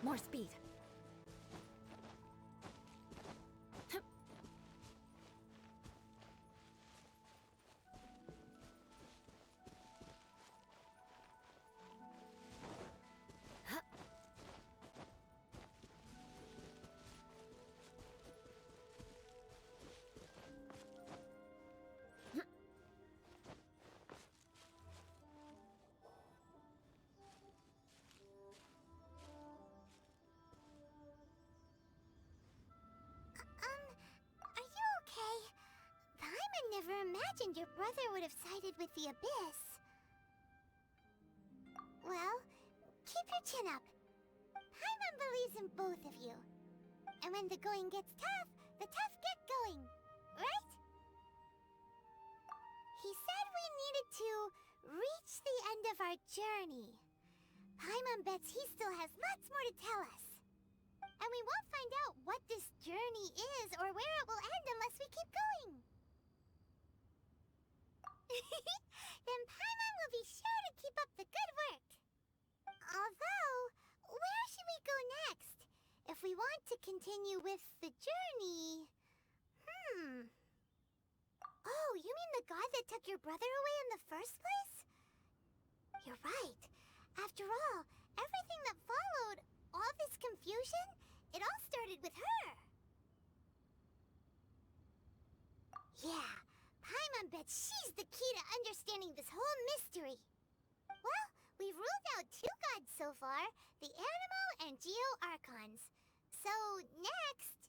More speed. Are you okay? Paimon never imagined your brother would have sided with the Abyss. Well, keep your chin up. Paimon believes in both of you. And when the going gets tough, the tough get going. Right? He said we needed to reach the end of our journey. Paimon bets he still has lots more to tell us. And we won't find out what this journey is or where it will end unless we keep going. Then Paimon will be sure to keep up the good work. Although, where should we go next? If we want to continue with the journey... Oh, you mean the god that took your brother away in the first place? You're right. After all, everything that followed, all this confusion, it all started with her. Yeah, Paimon bets she's the key to understanding this whole mystery. Well, we've ruled out 2 gods so far, the Animo and Geo Archons. So, next...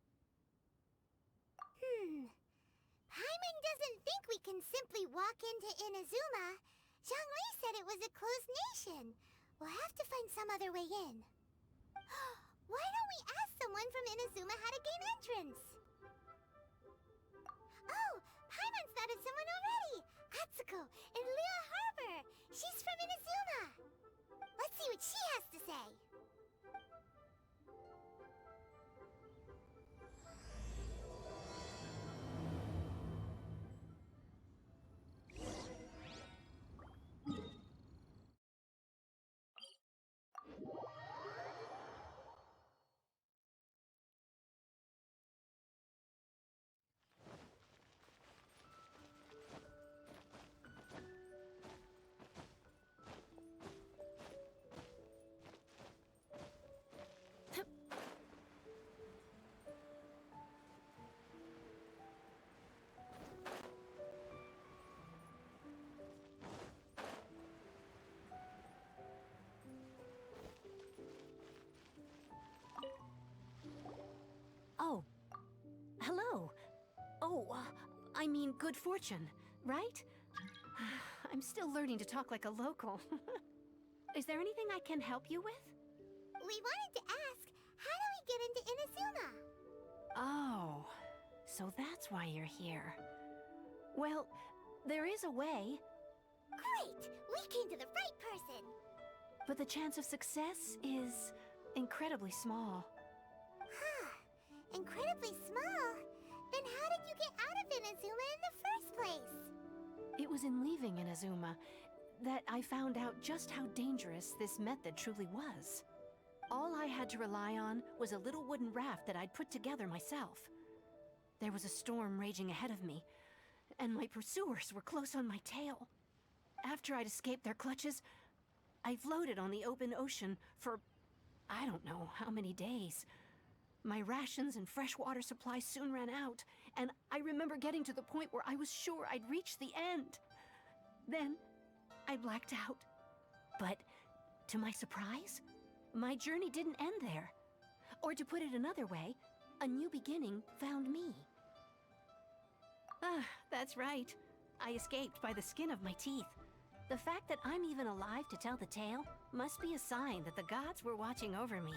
Paimon doesn't think we can simply walk into Inazuma. Zhongli said it was a closed nation. We'll have to find some other way in. Why don't we ask someone from Inazuma how to gain entrance? Oh, Paimon's thought of someone already! Atsuko, in Liyue Harbor! She's from Inazuma! Let's see what she has to say! Oh. Hello. Oh, I mean good fortune, right? I'm still learning to talk like a local. Is there anything I can help you with? We wanted to ask, how do we get into Inazuma? Oh, so that's why you're here. Well, there is a way, Great! We came to the right person! but the chance of success is incredibly small. Huh. Incredibly small? Then how did you get out of Inazuma in the first place? It was in leaving Inazuma that I found out just how dangerous this method truly was. All I had to rely on was a little wooden raft that I'd put together myself. There was a storm raging ahead of me, and my pursuers were close on my tail. After I'd escaped their clutches, I floated on the open ocean for I don't know how many days. My rations and fresh water supply soon ran out, and I remember getting to the point where I was sure I'd reached the end. Then, I blacked out. But, to my surprise, my journey didn't end there. Or to put it another way, a new beginning found me. Ah, that's right. I escaped by the skin of my teeth. The fact that I'm even alive to tell the tale must be a sign that the gods were watching over me.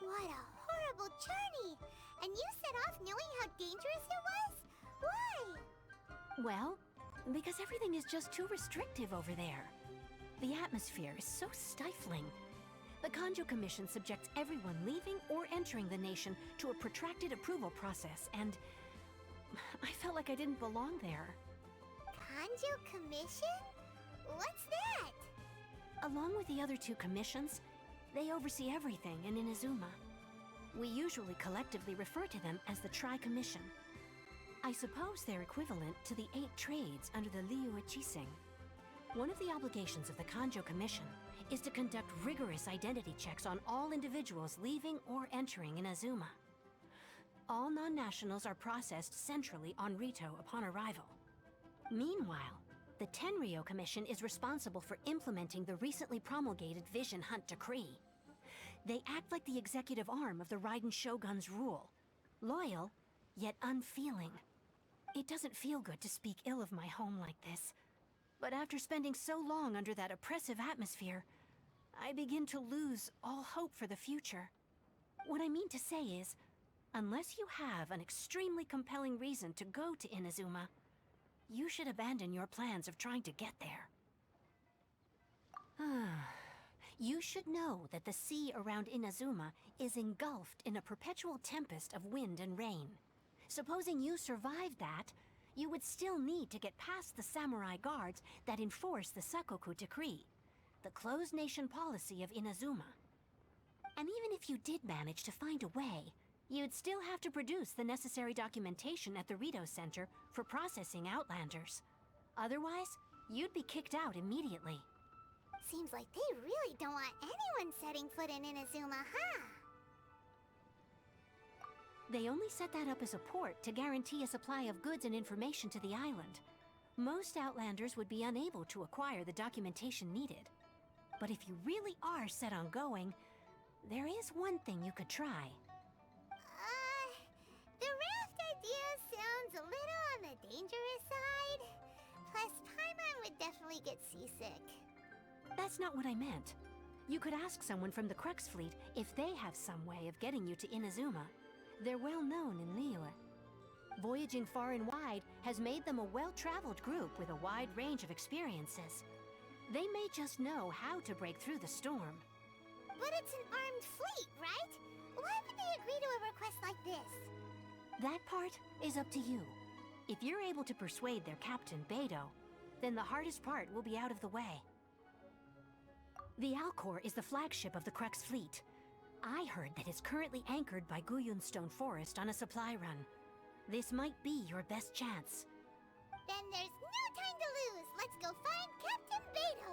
What a horrible journey! And you set off knowing how dangerous it was? Why? Well, because everything is just too restrictive over there. The atmosphere is so stifling. The Kanjo Commission subjects everyone leaving or entering the nation to a protracted approval process, and I felt like I didn't belong there. Kanjo Commission? What's that? Along with the other 2 commissions, They oversee everything in Inazuma. We usually collectively refer to them as the Tri-Commission. I suppose they're equivalent to the 8 trades under the Liu Ichising. One of the obligations of the Kanjo Commission is to conduct rigorous identity checks on all individuals leaving or entering Inazuma. All non-nationals are processed centrally on Rito upon arrival. Meanwhile, the Tenryo Commission is responsible for implementing the recently promulgated Vision Hunt Decree. They act like the executive arm of the Raiden Shogun's rule. Loyal, yet unfeeling. It doesn't feel good to speak ill of my home like this. But after spending so long under that oppressive atmosphere, I begin to lose all hope for the future. What I mean to say is, unless you have an extremely compelling reason to go to Inazuma, you should abandon your plans of trying to get there. You should know that the sea around Inazuma is engulfed in a perpetual tempest of wind and rain. Supposing you survived that, you would still need to get past the samurai guards that enforce the Sakoku Decree, the closed nation policy of Inazuma. And even if you did manage to find a way, you'd still have to produce the necessary documentation at the Rito Center for processing Outlanders. Otherwise, you'd be kicked out immediately. Seems like they really don't want anyone setting foot in Inazuma, huh? They only set that up as a port to guarantee a supply of goods and information to the island. Most Outlanders would be unable to acquire the documentation needed. But if you really are set on going, there is one thing you could try. The raft idea sounds a little on the dangerous side. Plus, Paimon would definitely get seasick. That's not what I meant. You could ask someone from the Crux Fleet if they have some way of getting you to Inazuma. They're well known in Liyue. Voyaging far and wide has made them a well-traveled group with a wide range of experiences. They may just know how to break through the storm. But it's an armed fleet, right? Why would they agree to a request like this? That part is up to you. If you're able to persuade their captain, Beidou, then the hardest part will be out of the way. The Alcor is the flagship of the Crux Fleet. I heard that it's currently anchored by Guyunstone Forest on a supply run. This might be your best chance. Then there's no time to lose. Let's go find Captain Beidou.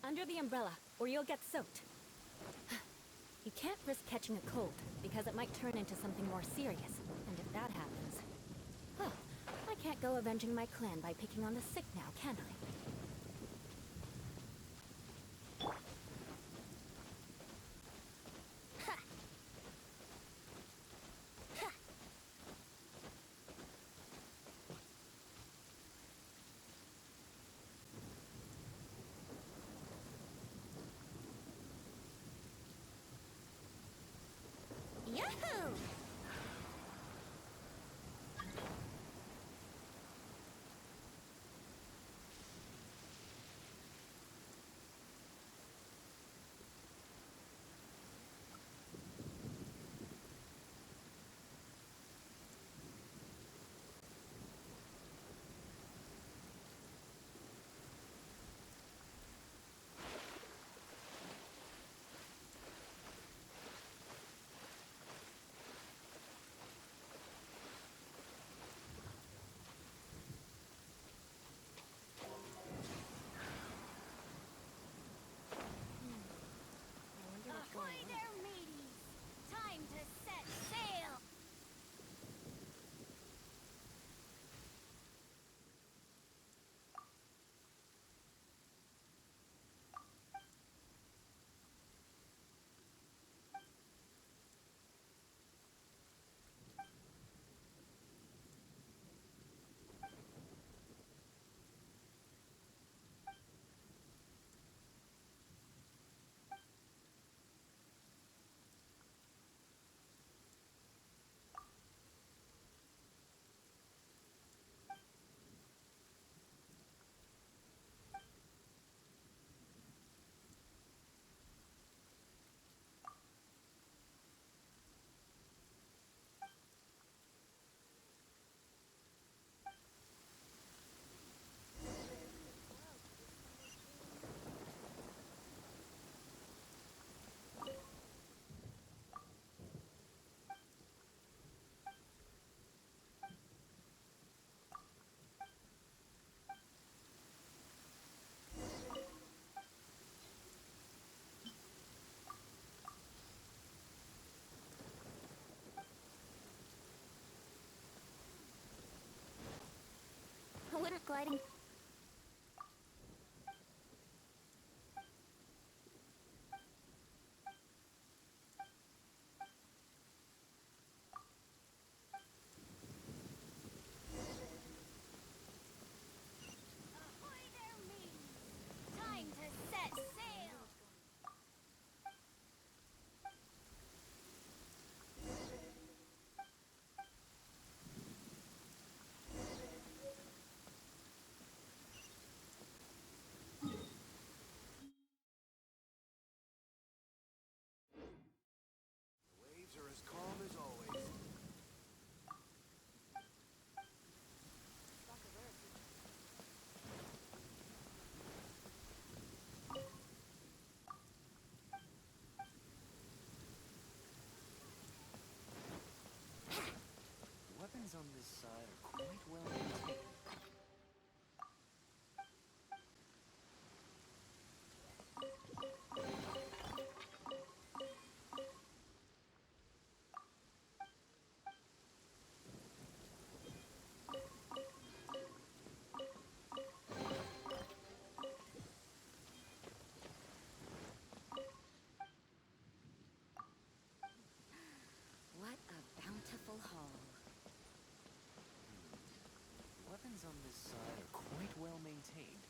Under the umbrella, or you'll get soaked. You can't risk catching a cold, because it might turn into something more serious, and if that happens... Oh, I can't go avenging my clan by picking on the sick now, can I? Yahoo! gliding. Ahoy there, mates! Time to set sail! Waves are as calm as always. Weapons on this side are quite well maintained. What a bountiful haul. Weapons on this side are quite well maintained.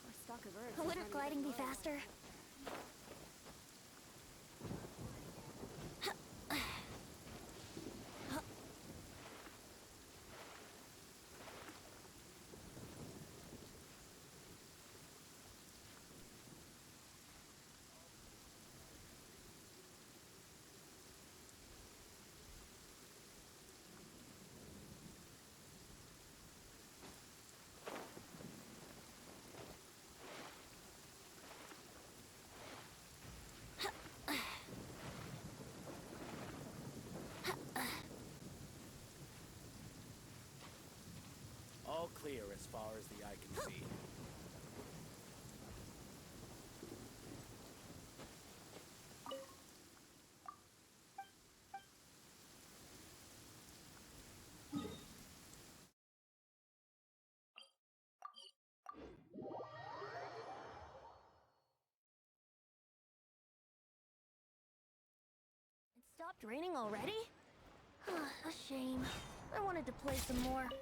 Our stock of herbs. Wouldn't gliding be faster? All clear as far as the eye can see. It stopped raining already? A shame. I wanted to play some more. My friend.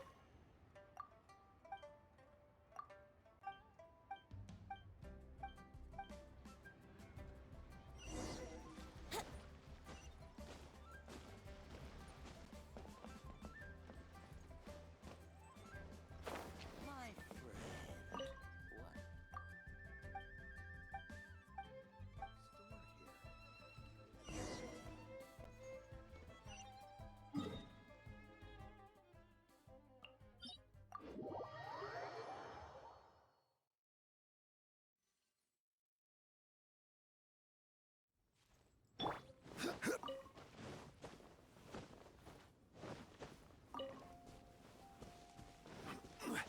What?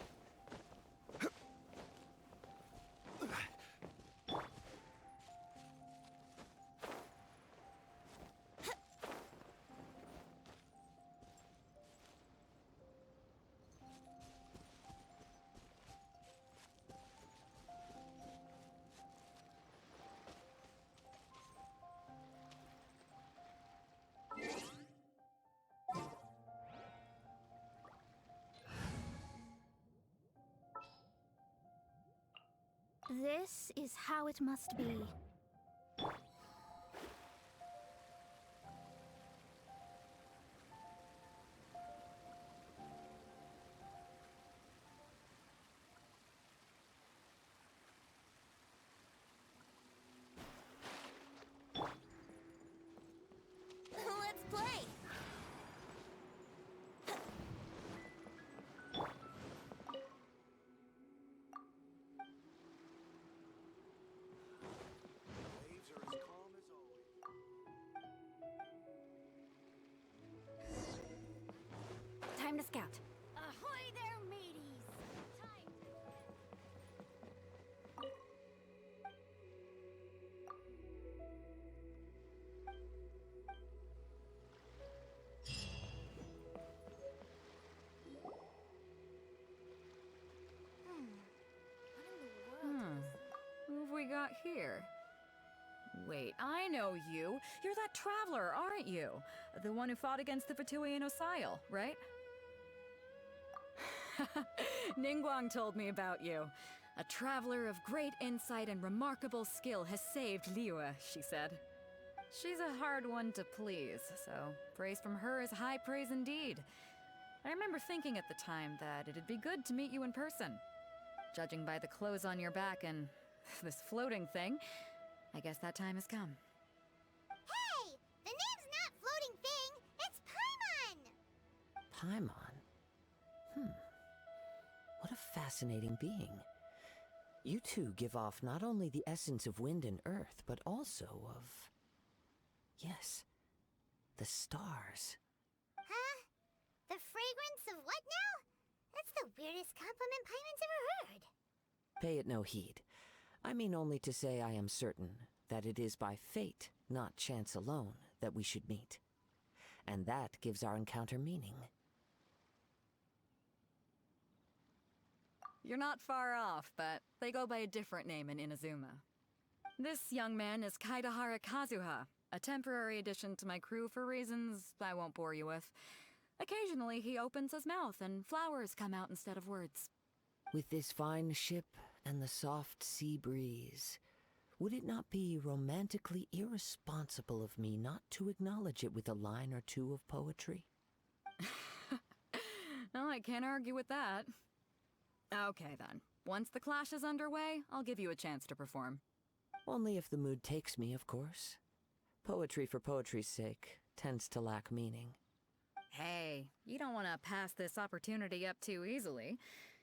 Stored here. This is how it must be. Let's play! got here? Wait, I know you. You're that traveler, aren't you? The one who fought against the Fatui and Osile, right? Ningguang told me about you. A traveler of great insight and remarkable skill has saved Liyue, she said. She's a hard one to please, so praise from her is high praise indeed. I remember thinking at the time that it'd be good to meet you in person. Judging by the clothes on your back and this floating thing, I guess that time has come. Hey! The name's not Floating Thing, it's Paimon! Paimon? What a fascinating being. You two give off not only the essence of wind and earth, but also of... yes, the stars. Huh? The fragrance of what now? That's the weirdest compliment Paimon's ever heard. Pay it no heed. I mean only to say I am certain that it is by fate, not chance alone, that we should meet. And that gives our encounter meaning. You're not far off, but they go by a different name in Inazuma. This young man is Kaidahara Kazuha, a temporary addition to my crew for reasons I won't bore you with. Occasionally he opens his mouth and flowers come out instead of words. With this fine ship and the soft sea breeze, would it not be romantically irresponsible of me not to acknowledge it with a line or two of poetry? Well, I can't argue with that. Okay then. Once the clash is underway, I'll give you a chance to perform. Only if the mood takes me, of course. Poetry for poetry's sake tends to lack meaning. Hey, you don't want to pass this opportunity up too easily,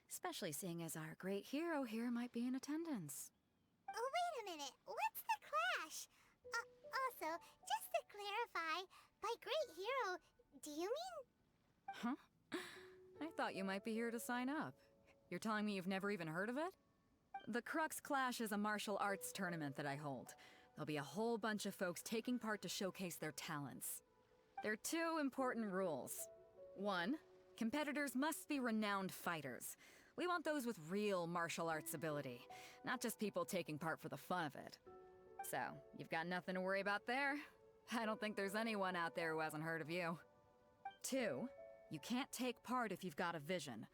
especially seeing as our great hero here might be in attendance. Oh, wait a minute. What's the clash? Also, just to clarify, by great hero, do you mean... Huh? I thought you might be here to sign up. You're telling me you've never even heard of it? The Crux Clash is a martial arts tournament that I hold. There'll be a whole bunch of folks taking part to showcase their talents. There are two important rules. One, competitors must be renowned fighters. We want those with real martial arts ability, not just people taking part for the fun of it. So, you've got nothing to worry about there. I don't think there's anyone out there who hasn't heard of you. Two, you can't take part if you've got a vision.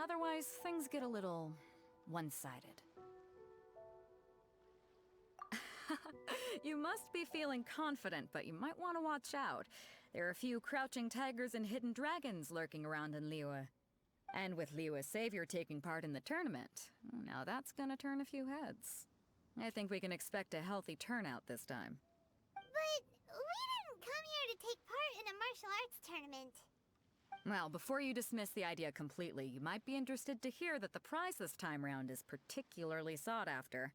Otherwise, things get a little one-sided. You must be feeling confident, but you might want to watch out. There are a few crouching tigers and hidden dragons lurking around in Liyue. And with Liyue's savior taking part in the tournament, now that's gonna turn a few heads. I think we can expect a healthy turnout this time. But we didn't come here to take part in a martial arts tournament. Well, before you dismiss the idea completely, you might be interested to hear that the prize this time round is particularly sought after.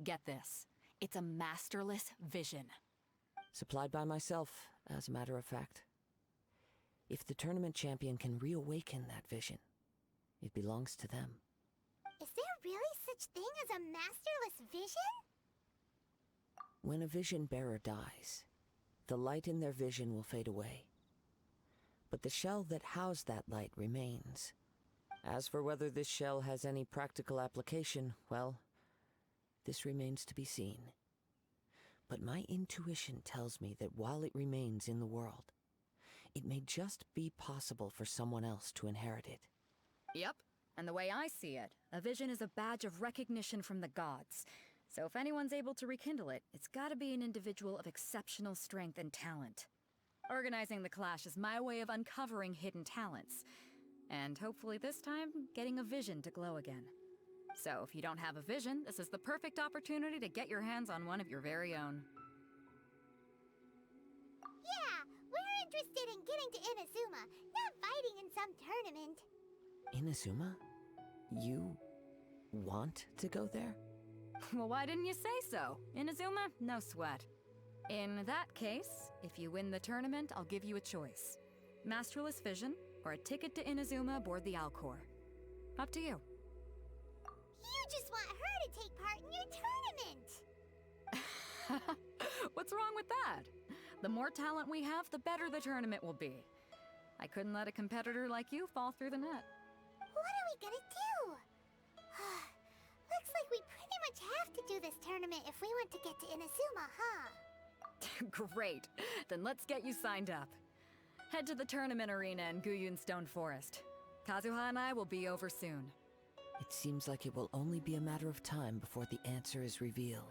Get this. It's a masterless vision. Supplied by myself, as a matter of fact. If the tournament champion can reawaken that vision, it belongs to them. Is there really such thing as a masterless vision? When a vision bearer dies, the light in their vision will fade away. But the shell that housed that light remains. As for whether this shell has any practical application, well, this remains to be seen. But my intuition tells me that while it remains in the world, it may just be possible for someone else to inherit it. Yep, and the way I see it, a vision is a badge of recognition from the gods. So if anyone's able to rekindle it, it's gotta be an individual of exceptional strength and talent. Organizing the clash is my way of uncovering hidden talents. And hopefully this time, getting a vision to glow again. So if you don't have a vision, this is the perfect opportunity to get your hands on one of your very own. Yeah, we're interested in getting to Inazuma, not fighting in some tournament. Inazuma? You want to go there? Well, why didn't you say so? Inazuma? No sweat. In that case, if you win the tournament, I'll give you a choice. Masterless Vision, or a ticket to Inazuma aboard the Alcor. Up to you. You just want her to take part in your tournament! What's wrong with that? The more talent we have, the better the tournament will be. I couldn't let a competitor like you fall through the net. What are we gonna do? Looks like we pretty much have to do this tournament if we want to get to Inazuma, huh? Great. Then let's get you signed up. Head to the tournament arena in Guyun Stone Forest. Kazuha and I will be over soon. It seems like it will only be a matter of time before the answer is revealed.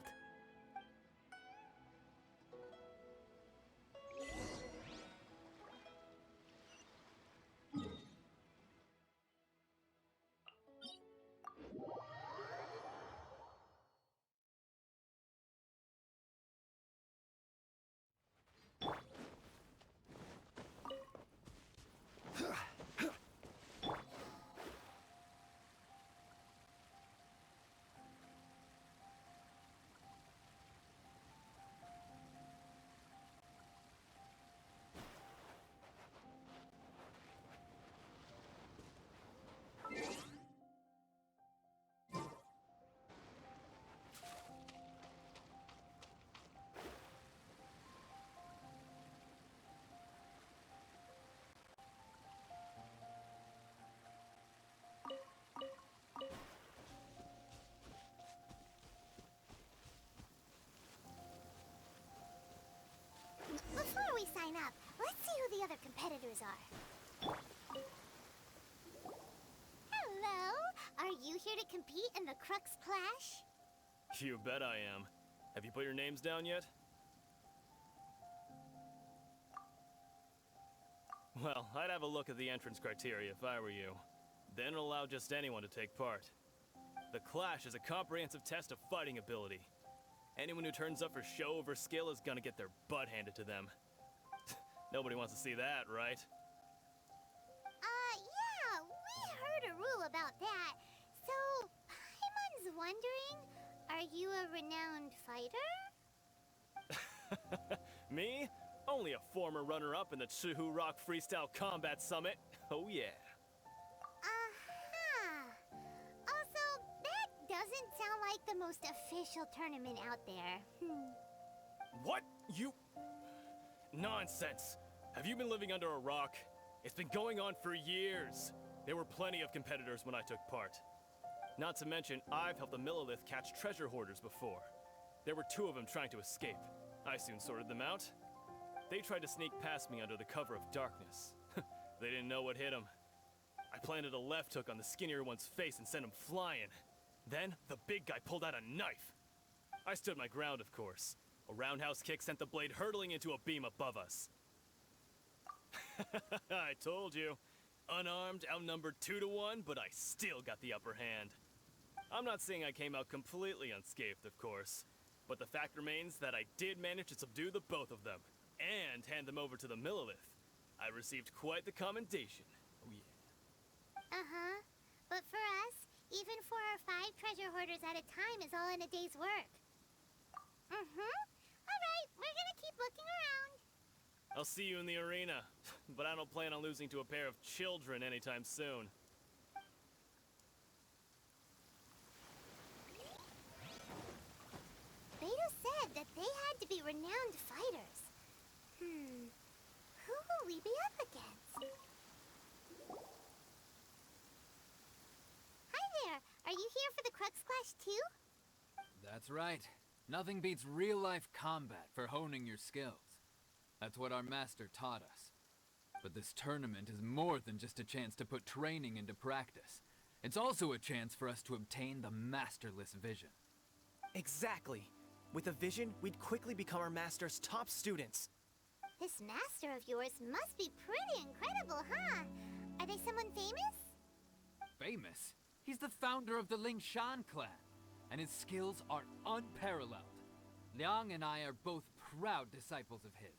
Before we sign up, let's see who the other competitors are. Hello! Are you here to compete in the Crux Clash? You bet I am. Have you put your names down yet? Well, I'd have a look at the entrance criteria if I were you. Then allow just anyone to take part. The Clash is a comprehensive test of fighting ability. Anyone who turns up for show over skill is gonna get their butt handed to them. Nobody wants to see that, right? Yeah, we heard a rule about that. So, Paimon's wondering, are you a renowned fighter? Me? Only a former runner-up in the Chihu Rock Freestyle Combat Summit. Oh yeah. Also, that doesn't sound like the most official tournament out there. What? You... Nonsense. Have you been living under a rock? It's been going on for years. There were plenty of competitors when I took part. Not to mention, I've helped the Millilith catch treasure hoarders before. There were 2 of them trying to escape. I soon sorted them out. They tried to sneak past me under the cover of darkness. They didn't know what hit them. I planted a left hook on the skinnier one's face and sent him flying. Then, the big guy pulled out a knife. I stood my ground, of course. A roundhouse kick sent the blade hurtling into a beam above us. I told you. Unarmed, outnumbered 2 to 1, but I still got the upper hand. I'm not saying I came out completely unscathed, of course. But the fact remains that I did manage to subdue the both of them, and hand them over to the Millilith. I received quite the commendation. Oh yeah. But for us, even 4 or 5 treasure hoarders at a time is all in a day's work. Alright, we're gonna keep looking around. I'll see you in the arena, but I don't plan on losing to a pair of children anytime soon. Beto said that they had to be renowned fighters. Who will we be up against? Hi there! Are you here for the Crux Clash too? That's right. Nothing beats real-life combat for honing your skills. That's what our master taught us. But this tournament is more than just a chance to put training into practice. It's also a chance for us to obtain the masterless vision. Exactly. With a vision, we'd quickly become our master's top students. This master of yours must be pretty incredible, huh? Are they someone famous? Famous? He's the founder of the Lingshan clan, and his skills are unparalleled. Liang and I are both proud disciples of his.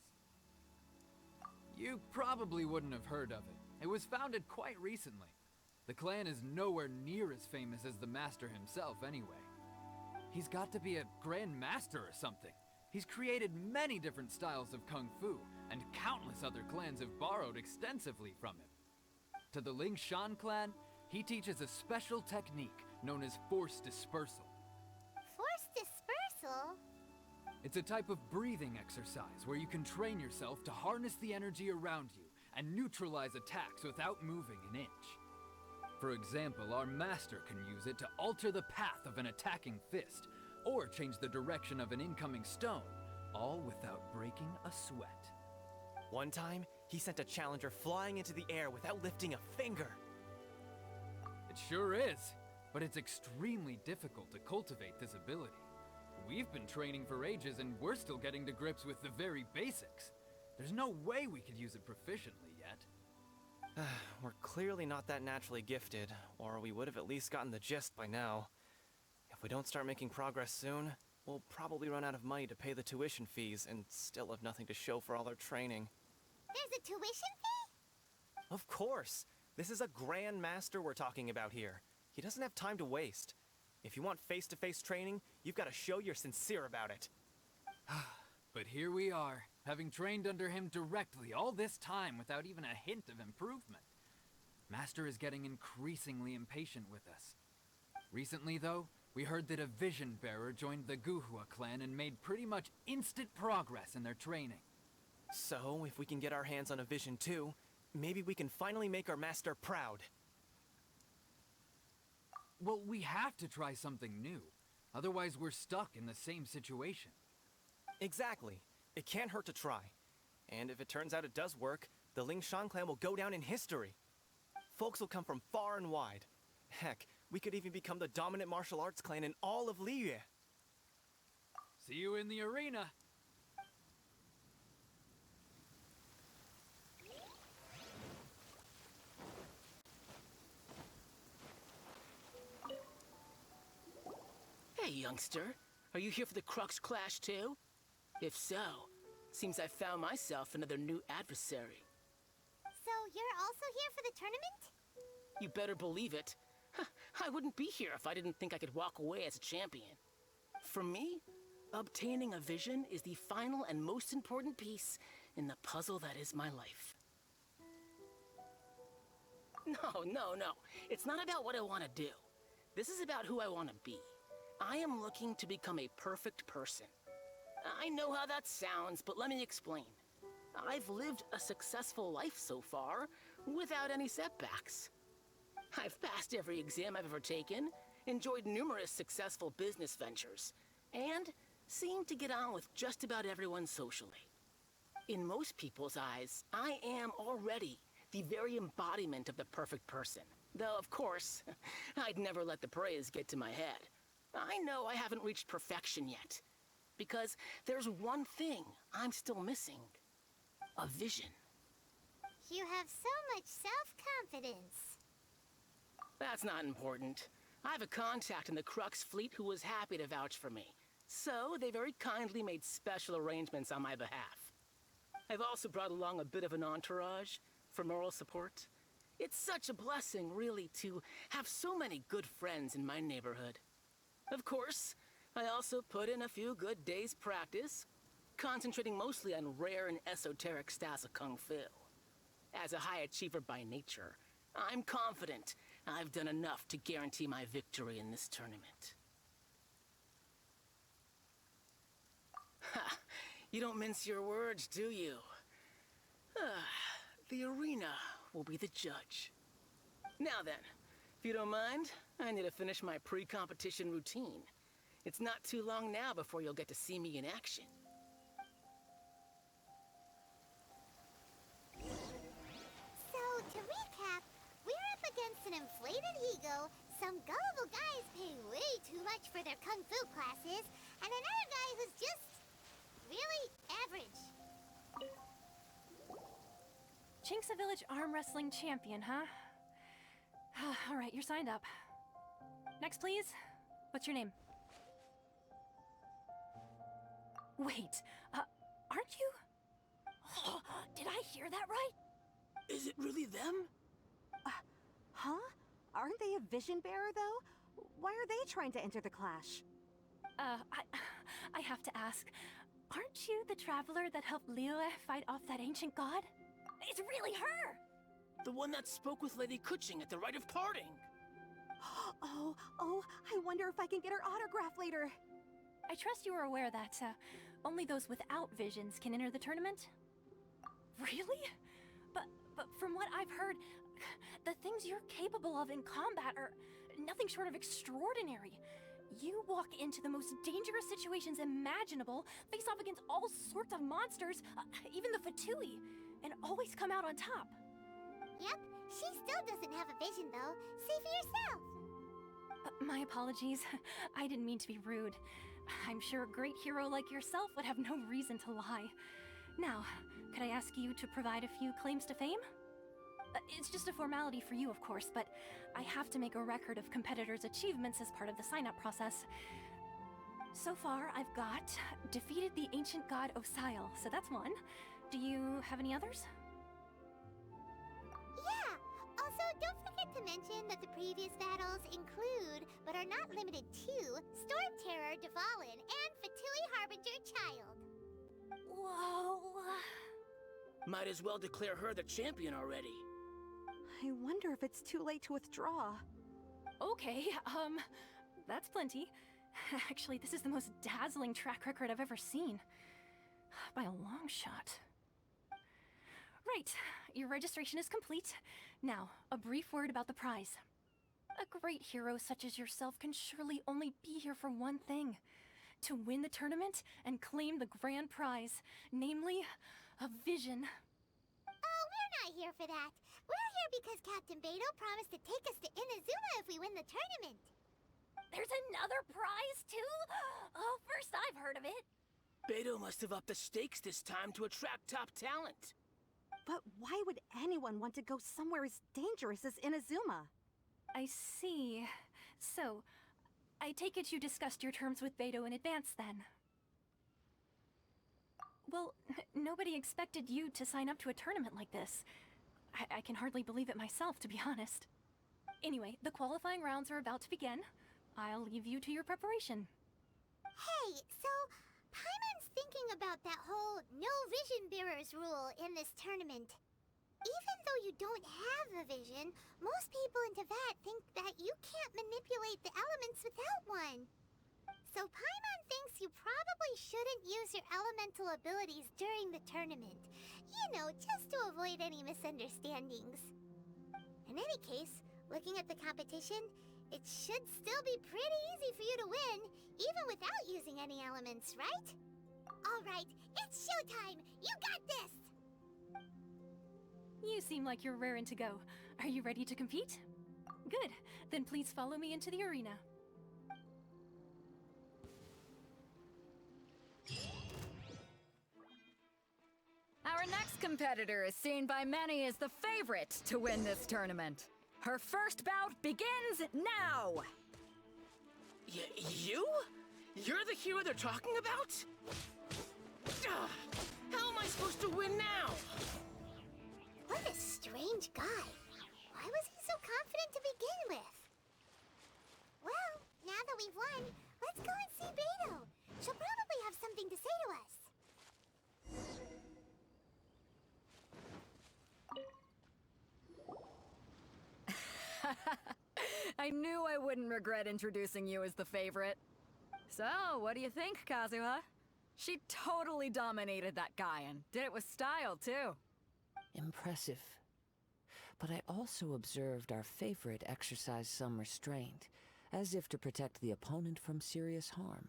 You probably wouldn't have heard of it. It was founded quite recently. The clan is nowhere near as famous as the master himself anyway. He's got to be a grand master or something. He's created many different styles of kung fu, and countless other clans have borrowed extensively from him. To the Lingshan clan, he teaches a special technique known as force dispersal. Force dispersal? It's a type of breathing exercise where you can train yourself to harness the energy around you and neutralize attacks without moving an inch. For example, our master can use it to alter the path of an attacking fist, or change the direction of an incoming stone, all without breaking a sweat. One time, he sent a challenger flying into the air without lifting a finger. It sure is, but it's extremely difficult to cultivate this ability. We've been training for ages and we're still getting to grips with the very basics. There's no way we could use it proficiently yet. We're clearly not that naturally gifted, or we would have at least gotten the gist by now. If we don't start making progress soon, we'll probably run out of money to pay the tuition fees and still have nothing to show for all our training. There's a tuition fee? Of course! This is a Grand Master we're talking about here. He doesn't have time to waste. If you want face-to-face training, you've got to show you're sincere about it. But here we are, having trained under him directly all this time without even a hint of improvement. Master is getting increasingly impatient with us. Recently, though, we heard that a Vision Bearer joined the Kazuha clan and made pretty much instant progress in their training. So, if we can get our hands on a Vision too, maybe we can finally make our master proud. Well, we have to try something new. Otherwise, we're stuck in the same situation. Exactly. It can't hurt to try. And if it turns out it does work, the Lingshan clan will go down in history. Folks will come from far and wide. Heck, we could even become the dominant martial arts clan in all of Liyue. See you in the arena. Hey, youngster. Are you here for the Crux Clash, too? If so, seems I found myself another new adversary. So you're also here for the tournament? You better believe it. I wouldn't be here if I didn't think I could walk away as a champion. For me, obtaining a vision is the final and most important piece in the puzzle that is my life. No. It's not about what I want to do. This is about who I want to be. I am looking to become a perfect person. I know how that sounds, but let me explain. I've lived a successful life so far, without any setbacks. I've passed every exam I've ever taken, enjoyed numerous successful business ventures, and seem to get on with just about everyone socially. In most people's eyes, I am already the very embodiment of the perfect person. Though, of course, I'd never let the praise get to my head. I know I haven't reached perfection yet, because there's one thing I'm still missing. A vision. You have so much self-confidence. That's not important. I have a contact in the Crux fleet who was happy to vouch for me, so they very kindly made special arrangements on my behalf. I've also brought along a bit of an entourage for moral support. It's such a blessing, really, to have so many good friends in my neighborhood. Of course, I also put in a few good days' practice, concentrating mostly on rare and esoteric styles of Kung Fu. As a high achiever by nature, I'm confident I've done enough to guarantee my victory in this tournament. Ha! You don't mince your words, do you? The arena will be the judge. Now then, if you don't mind, I need to finish my pre-competition routine. It's not too long now before you'll get to see me in action. So, to recap, we're up against an inflated ego, some gullible guys pay way too much for their kung fu classes, and another guy who's just really average. Chinksa Village arm wrestling champion, huh? All right, you're signed up. Next, please. What's your name? Wait, aren't you? Did I hear that right? Is it really them? Huh? Aren't they a vision bearer, though? Why are they trying to enter the clash? I have to ask, aren't you the traveler that helped Liyue fight off that ancient god? It's really her! The one that spoke with Lady Kuching at the rite of parting. Oh, I wonder if I can get her autograph later. I trust you are aware that, only those without visions can enter the tournament? Really? But from what I've heard, the things you're capable of in combat are nothing short of extraordinary. You walk into the most dangerous situations imaginable, face off against all sorts of monsters, even the Fatui, and always come out on top. Yep, she still doesn't have a vision though. Say for yourself. My apologies. I didn't mean to be rude. I'm sure a great hero like yourself would have no reason to lie. Now, could I ask you to provide a few claims to fame? It's just a formality for you, of course, but I have to make a record of competitors' achievements as part of the sign-up process. So far, I've got defeated the ancient god Osile, so that's one. Do you have any others? Yeah! Also, don't forget to mention that the previous battles include, but are not limited to, Storm Terror Dvalin and Fatui Harbinger Child. Whoa! Might as well declare her the champion already. I wonder if it's too late to withdraw. Okay, that's plenty. Actually, this is the most dazzling track record I've ever seen. By a long shot. Right, your registration is complete. Now, a brief word about the prize. A great hero such as yourself can surely only be here for one thing. To win the tournament and claim the grand prize, namely, a vision. Oh, we're not here for that. We're here because Captain Beto promised to take us to Inazuma if we win the tournament. There's another prize, too? Oh, first I've heard of it. Beto must have upped the stakes this time to attract top talent. But why would anyone want to go somewhere as dangerous as Inazuma? I see. So, I take it you discussed your terms with Beto in advance, then? Well, nobody expected you to sign up to a tournament like this. I can hardly believe it myself, to be honest. Anyway, the qualifying rounds are about to begin. I'll leave you to your preparation. Hey, so Paimon's thinking about that whole no vision bearers rule in this tournament. Even though you don't have a vision, most people in Teyvat think that you can't manipulate the elements without one. So Paimon thinks you probably shouldn't use your elemental abilities during the tournament. You know, just to avoid any misunderstandings. In any case, looking at the competition, it should still be pretty easy for you to win, even without using any elements, right? Alright, it's showtime! You got this! You seem like you're raring to go. Are you ready to compete? Good. Then please follow me into the arena. Our next competitor is seen by many as the favorite to win this tournament. Her first bout begins now! You? You're the hero they're talking about? Ugh, how am I supposed to win now? What a strange guy. Why was he so confident to begin with? Well, now that we've won, let's go and see Beto. She'll probably have something to say to us. I knew I wouldn't regret introducing you as the favorite. So, what do you think, Kazuha? She totally dominated that guy and did it with style, too. Impressive. But I also observed our favorite exercise some restraint, as if to protect the opponent from serious harm.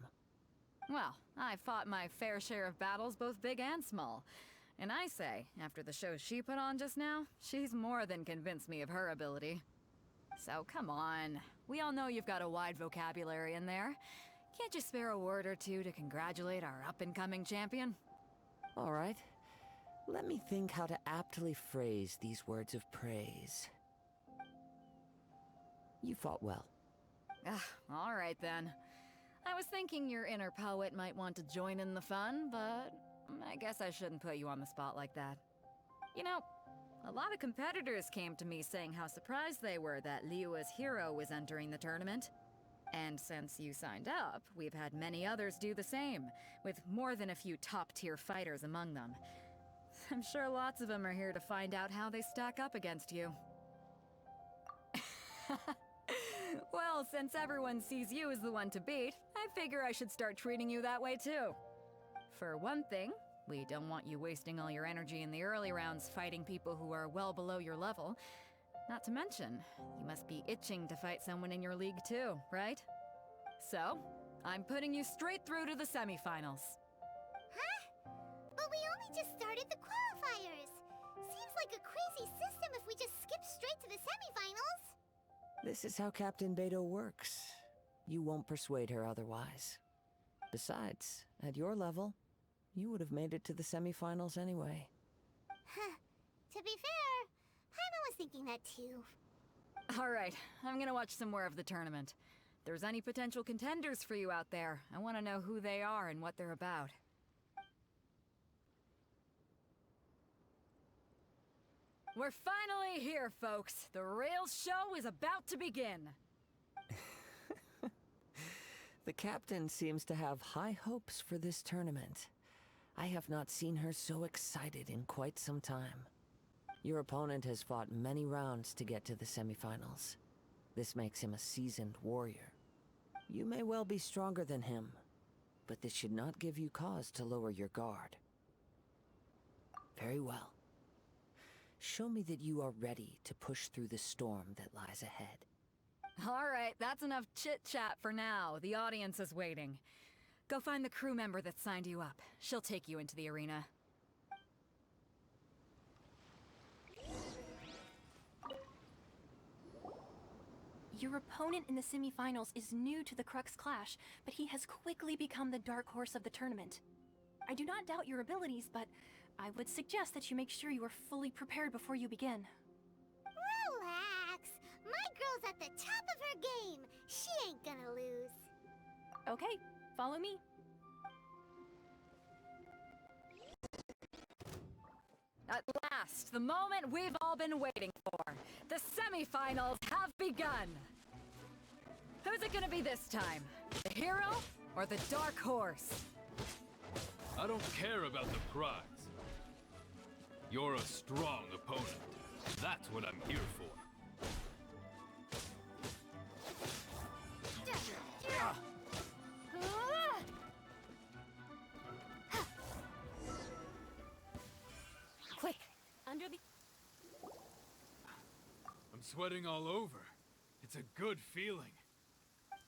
Well, I fought my fair share of battles, both big and small. And I say, after the show she put on just now, she's more than convinced me of her ability. So come on, we all know you've got a wide vocabulary in there. Can't you spare a word or two to congratulate our up-and-coming champion? All right. Let me think how to aptly phrase these words of praise. You fought well. All right then. I was thinking your inner poet might want to join in the fun, but I guess I shouldn't put you on the spot like that. You know, a lot of competitors came to me saying how surprised they were that Liyue's hero was entering the tournament. And since you signed up, we've had many others do the same, with more than a few top-tier fighters among them. I'm sure lots of them are here to find out how they stack up against you. Well, since everyone sees you as the one to beat, I figure I should start treating you that way too. For one thing, we don't want you wasting all your energy in the early rounds fighting people who are well below your level. Not to mention, you must be itching to fight someone in your league too, right? So, I'm putting you straight through to the semifinals. Huh? But we only just started the qualifiers. Seems like a crazy system if we just skip straight to the semifinals. This is how Captain Beto works. You won't persuade her otherwise. Besides, at your level, you would have made it to the semifinals anyway. Huh. To be fair, Paimon was thinking that too. Alright, I'm gonna watch some more of the tournament. If there's any potential contenders for you out there, I want to know who they are and what they're about. We're finally here, folks. The Rails show is about to begin. The captain seems to have high hopes for this tournament. I have not seen her so excited in quite some time. Your opponent has fought many rounds to get to the semifinals. This makes him a seasoned warrior. You may well be stronger than him, but this should not give you cause to lower your guard. Very well. Show me that you are ready to push through the storm that lies ahead. Alright, that's enough chit-chat for now. The audience is waiting. Go find the crew member that signed you up. She'll take you into the arena. Your opponent in the semifinals is new to the Crux Clash, but he has quickly become the dark horse of the tournament. I do not doubt your abilities, but I would suggest that you make sure you are fully prepared before you begin. Relax. My girl's at the top of her game. She ain't gonna lose. Okay, follow me. At last, the moment we've all been waiting for. The semifinals have begun. Who's it gonna be this time? The hero or the dark horse? I don't care about the prize. You're a strong opponent. That's what I'm here for. Quick, under the... I'm sweating all over. It's a good feeling.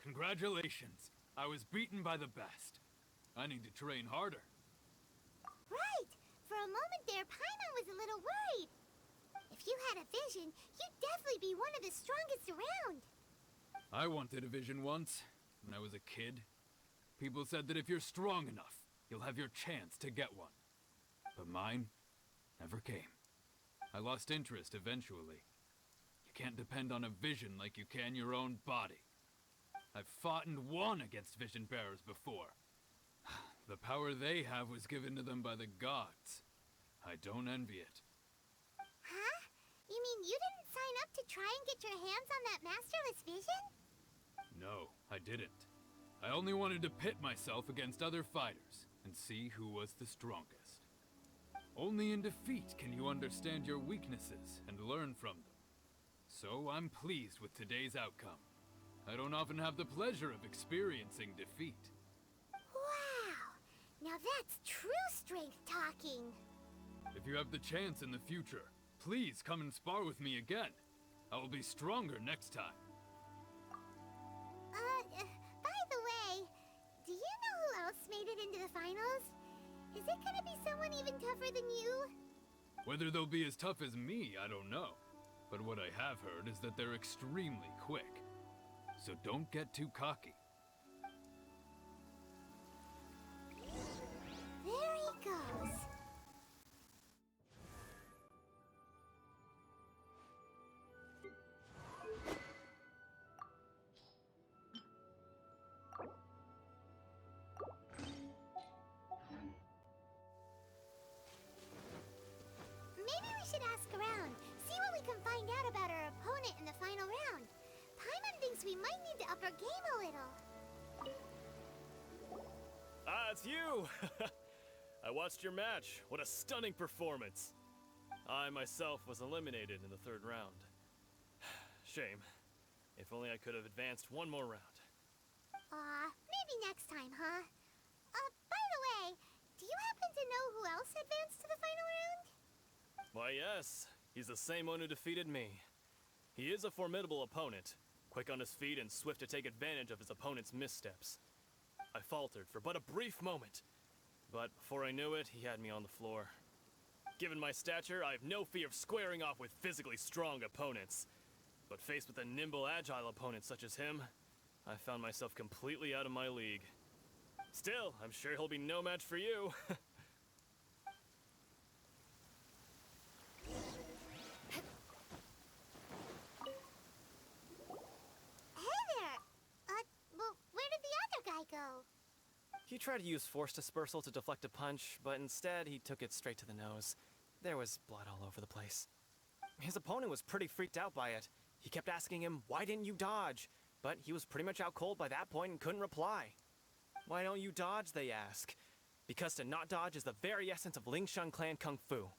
Congratulations. I was beaten by the best. I need to train harder. Right. For a moment there, Paimon was a little worried. If you had a vision, you'd definitely be one of the strongest around. I wanted a vision once, when I was a kid. People said that if you're strong enough, you'll have your chance to get one. But mine never came. I lost interest eventually. You can't depend on a vision like you can your own body. I've fought and won against vision bearers before. The power they have was given to them by the gods. I don't envy it. Huh? You mean you didn't sign up to try and get your hands on that masterless vision? No, I didn't. I only wanted to pit myself against other fighters and see who was the strongest. Only in defeat can you understand your weaknesses and learn from them. So I'm pleased with today's outcome. I don't often have the pleasure of experiencing defeat. Wow! Now that's true strength talking. If you have the chance in the future, please come and spar with me again. I will be stronger next time. By the way, do you know who else made it into the finals? Is it gonna be someone even tougher than you? Whether they'll be as tough as me, I don't know. But what I have heard is that they're extremely quick. So don't get too cocky. There he goes. Maybe we should ask around, see what we can find out about our opponent in the final round. Paimon thinks we might need to up our game a little. Ah, it's you! I watched your match. What a stunning performance. I myself was eliminated in the third round. Shame. If only I could have advanced one more round. Maybe next time, huh? By the way, do you happen to know who else advanced to the final round? Why, yes. He's the same one who defeated me. He is a formidable opponent. quick on his feet and swift to take advantage of his opponent's missteps. I faltered for but a brief moment, but before I knew it, he had me on the floor. Given my stature, I have no fear of squaring off with physically strong opponents. But faced with a nimble, agile opponent such as him, I found myself completely out of my league. Still, I'm sure he'll be no match for you. Hey there! Well, where did the other guy go? He tried to use force dispersal to deflect a punch, but instead he took it straight to the nose. There was blood all over the place. His opponent was pretty freaked out by it. He kept asking him, "Why didn't you dodge?" But he was pretty much out cold by that point and couldn't reply. "Why don't you dodge?" they ask. Because to not dodge is the very essence of Lingshan clan kung fu.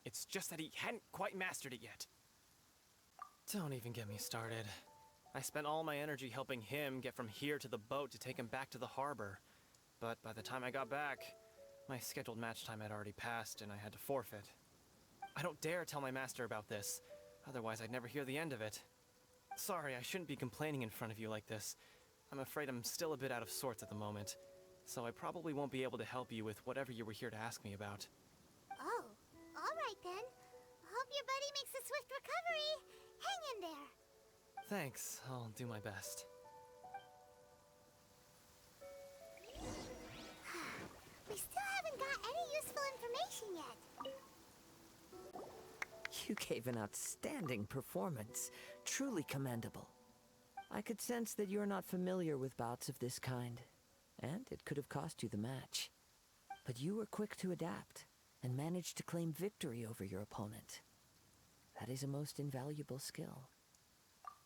It's just that he hadn't quite mastered it yet. Don't even get me started. I spent all my energy helping him get from here to the boat to take him back to the harbor. But by the time I got back, my scheduled match time had already passed and I had to forfeit. I don't dare tell my master about this, otherwise I'd never hear the end of it. Sorry, I shouldn't be complaining in front of you like this. I'm afraid I'm still a bit out of sorts at the moment, so I probably won't be able to help you with whatever you were here to ask me about. Oh, alright then. Hope your buddy makes a swift recovery. Hang in there. Thanks, I'll do my best. We still haven't got any useful information yet. You gave an outstanding performance. Truly commendable. I could sense that you're not familiar with bouts of this kind, and it could have cost you the match. But you were quick to adapt, and managed to claim victory over your opponent. That is a most invaluable skill.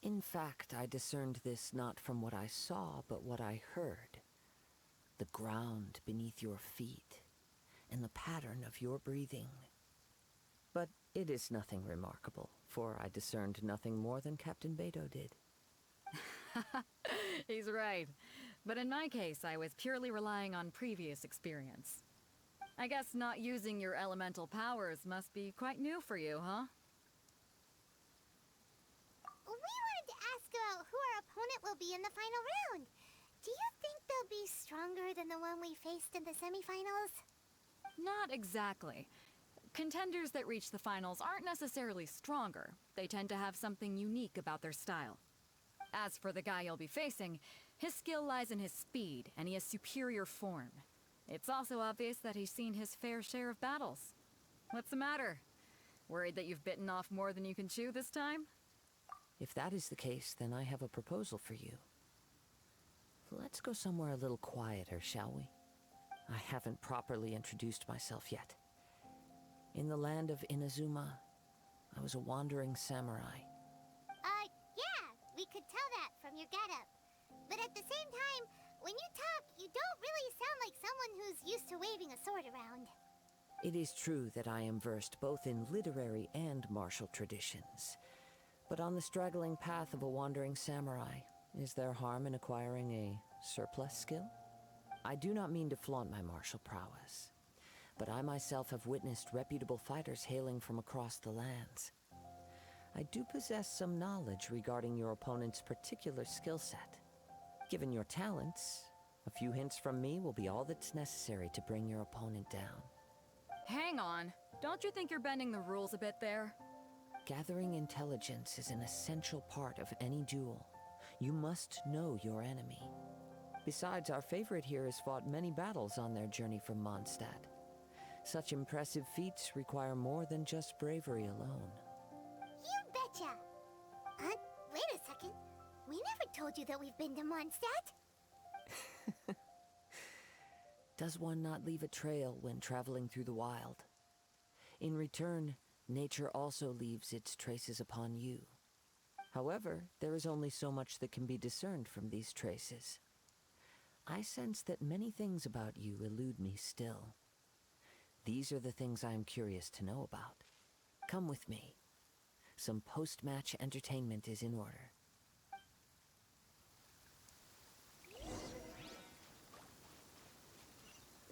In fact, I discerned this not from what I saw, but what I heard. The ground beneath your feet, and the pattern of your breathing. But it is nothing remarkable, for I discerned nothing more than Captain Beto did. He's right. But in my case, I was purely relying on previous experience. I guess not using your elemental powers must be quite new for you, huh? We wanted to ask about who our opponent will be in the final round. Do you think they'll be stronger than the one we faced in the semifinals? Not exactly. Contenders that reach the finals aren't necessarily stronger. They tend to have something unique about their style. As for the guy you'll be facing, his skill lies in his speed, and he has superior form. It's also obvious that he's seen his fair share of battles. What's the matter? Worried that you've bitten off more than you can chew this time? If that is the case, then I have a proposal for you. Let's go somewhere a little quieter, shall we? I haven't properly introduced myself yet. In the land of Inazuma, I was a wandering samurai. Yeah, we could tell that from your getup. But at the same time, when you talk, you don't really sound like someone who's used to waving a sword around. It is true that I am versed both in literary and martial traditions. But on the straggling path of a wandering samurai, is there harm in acquiring a surplus skill? I do not mean to flaunt my martial prowess, but I myself have witnessed reputable fighters hailing from across the lands. I do possess some knowledge regarding your opponent's particular skill set. Given your talents, a few hints from me will be all that's necessary to bring your opponent down. Hang on. Don't you think you're bending the rules a bit there? Gathering intelligence is an essential part of any duel. You must know your enemy. Besides, our favorite here has fought many battles on their journey from Mondstadt. Such impressive feats require more than just bravery alone. You betcha! Wait a second. We never told you that we've been to Mondstadt. Does one not leave a trail when traveling through the wild? In return, nature also leaves its traces upon you. However, there is only so much that can be discerned from these traces. I sense that many things about you elude me still. These are the things I am curious to know about. Come with me. Some post-match entertainment is in order.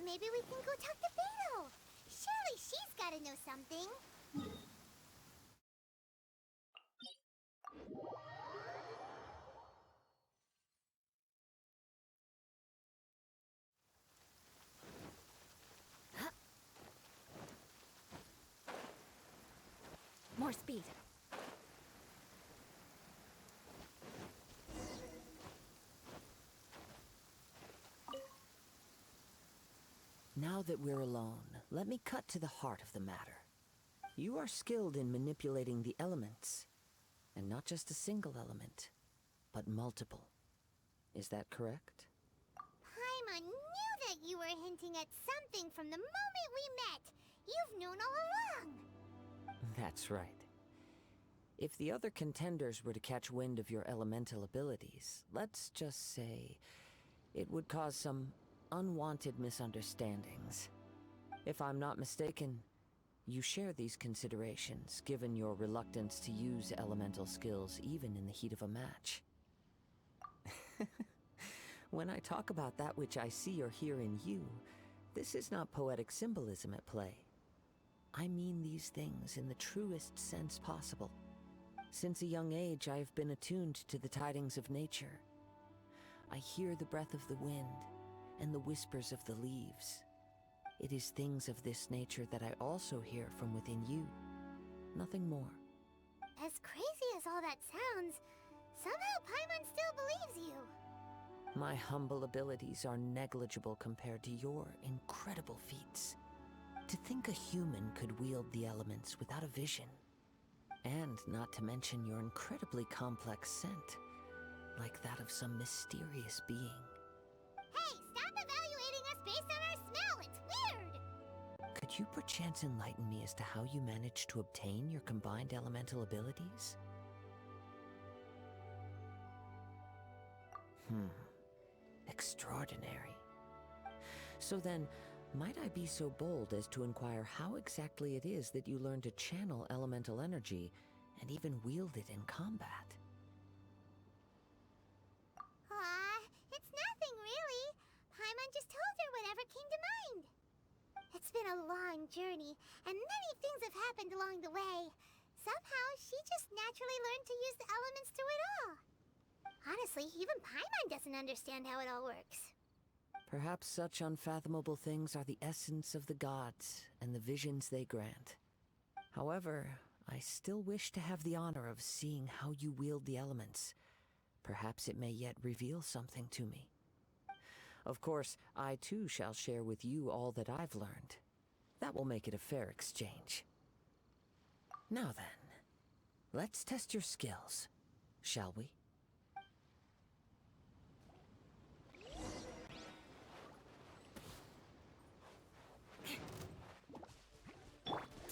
Maybe we can go talk to Beto. Surely she's gotta know something. speed. Now that we're alone, let me cut to the heart of the matter. You are skilled in manipulating the elements. And not just a single element, but multiple. Is that correct? Paimon knew that you were hinting at something from the moment we met. You've known all along. That's right. If the other contenders were to catch wind of your elemental abilities, let's just say it would cause some unwanted misunderstandings. If I'm not mistaken, you share these considerations, given your reluctance to use elemental skills even in the heat of a match. When I talk about that which I see or hear in you, this is not poetic symbolism at play. I mean these things in the truest sense possible. Since a young age, I have been attuned to the tidings of nature. I hear the breath of the wind and the whispers of the leaves. It is things of this nature that I also hear from within you. Nothing more. As crazy as all that sounds, somehow Paimon still believes you. My humble abilities are negligible compared to your incredible feats. To think a human could wield the elements without a vision. And not to mention your incredibly complex scent, like that of some mysterious being. Hey, stop evaluating us based on our smell! It's weird! Could you perchance enlighten me as to how you managed to obtain your combined elemental abilities? Extraordinary. So then, might I be so bold as to inquire how exactly it is that you learned to channel elemental energy and even wield it in combat? Aw, it's nothing really. Paimon just told her whatever came to mind. It's been a long journey, and many things have happened along the way. Somehow, she just naturally learned to use the elements through it all. Honestly, even Paimon doesn't understand how it all works. Perhaps such unfathomable things are the essence of the gods and the visions they grant. However, I still wish to have the honor of seeing how you wield the elements. Perhaps it may yet reveal something to me. Of course, I too shall share with you all that I've learned. That will make it a fair exchange. Now then, let's test your skills, shall we?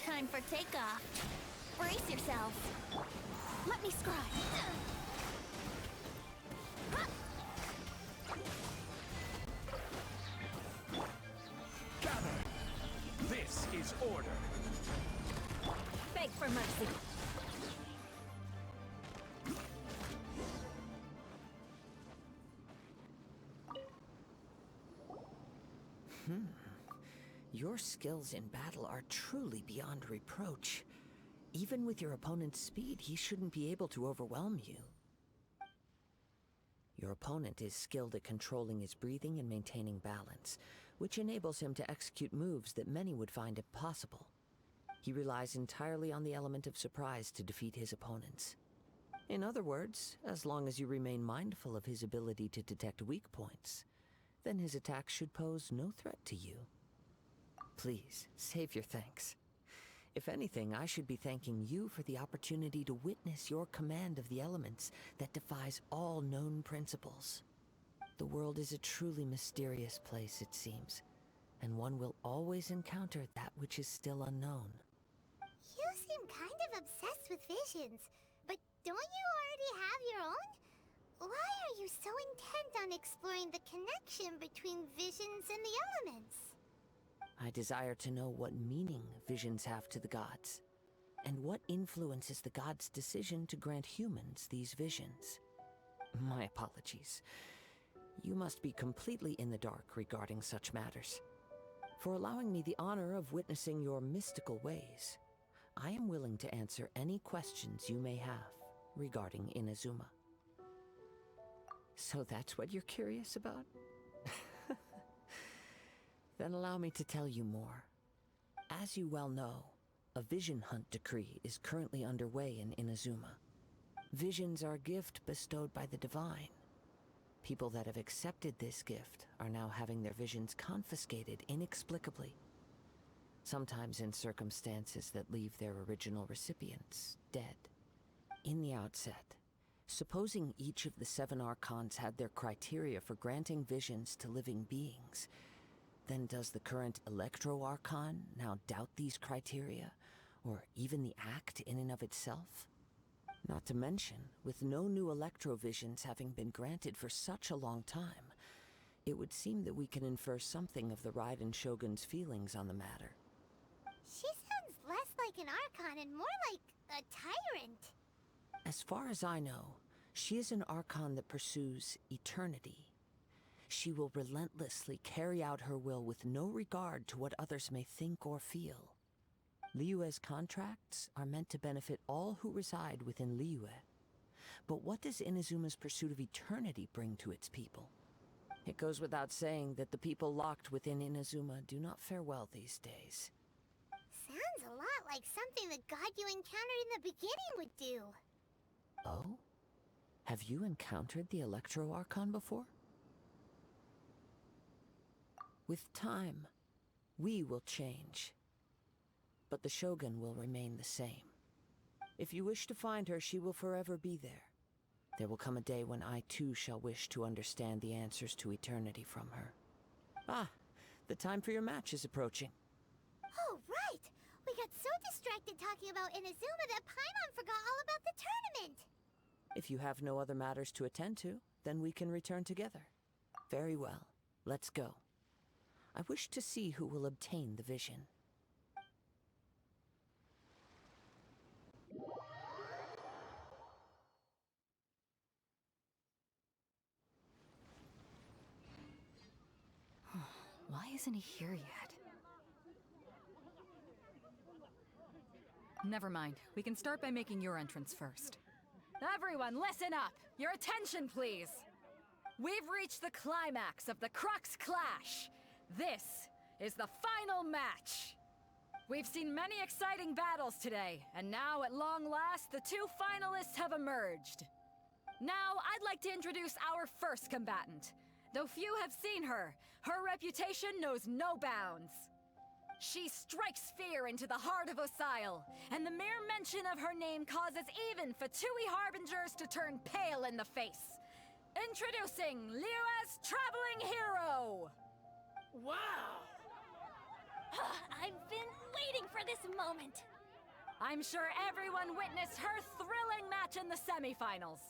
Time for takeoff. Brace yourselves. Let me scribe. Gather! This is order. Beg for mercy. Your skills in battle are truly beyond reproach. Even with your opponent's speed, he shouldn't be able to overwhelm you. Your opponent is skilled at controlling his breathing and maintaining balance, which enables him to execute moves that many would find impossible. He relies entirely on the element of surprise to defeat his opponents. In other words, as long as you remain mindful of his ability to detect weak points, then his attacks should pose no threat to you. Please, save your thanks. If anything, I should be thanking you for the opportunity to witness your command of the elements that defies all known principles. The world is a truly mysterious place, it seems, and one will always encounter that which is still unknown. You seem kind of obsessed with visions, but don't you already have your own? Why are you so intent on exploring the connection between visions and the elements? I desire to know what meaning visions have to the gods, and what influences the gods' decision to grant humans these visions. My apologies. You must be completely in the dark regarding such matters. For allowing me the honor of witnessing your mystical ways, I am willing to answer any questions you may have regarding Inazuma. So that's what you're curious about? Then allow me to tell you more. As you well know, A vision hunt decree is currently underway in Inazuma. Visions are a gift bestowed by the divine. People that have accepted this gift are now having their visions confiscated inexplicably. Sometimes in circumstances that leave their original recipients dead. In the outset, supposing each of the 7 Archons had their criteria for granting visions to living beings, then does the current Electro Archon now doubt these criteria, or even the act in and of itself? Not to mention, with no new Electro visions having been granted for such a long time, it would seem that we can infer something of the Raiden Shogun's feelings on the matter. She sounds less like an Archon and more like a tyrant. As far as I know, she is an Archon that pursues eternity. She will relentlessly carry out her will with no regard to what others may think or feel. Liyue's contracts are meant to benefit all who reside within Liyue. But what does Inazuma's pursuit of eternity bring to its people? It goes without saying that the people locked within Inazuma do not fare well these days. Sounds a lot like something the god you encountered in the beginning would do. Oh? Have you encountered the Electro Archon before? With time, we will change. But the Shogun will remain the same. If you wish to find her, she will forever be there. There will come a day when I too shall wish to understand the answers to eternity from her. Ah, the time for your match is approaching. Oh, right! We got so distracted talking about Inazuma that Paimon forgot all about the tournament! If you have no other matters to attend to, then we can return together. Very well, let's go. I wish to see who will obtain the vision. Why isn't he here yet? Never mind. We can start by making your entrance first. Everyone, listen up! Your attention, please! We've reached the climax of the Crux Clash! This is the final match! We've seen many exciting battles today, and now, at long last, the 2 finalists have emerged. Now, I'd like to introduce our first combatant. Though few have seen her, her reputation knows no bounds. She strikes fear into the heart of Osile, and the mere mention of her name causes even Fatui Harbingers to turn pale in the face. Introducing Liyue's traveling hero! Wow! I've been waiting for this moment. I'm sure everyone witnessed her thrilling match in the semifinals.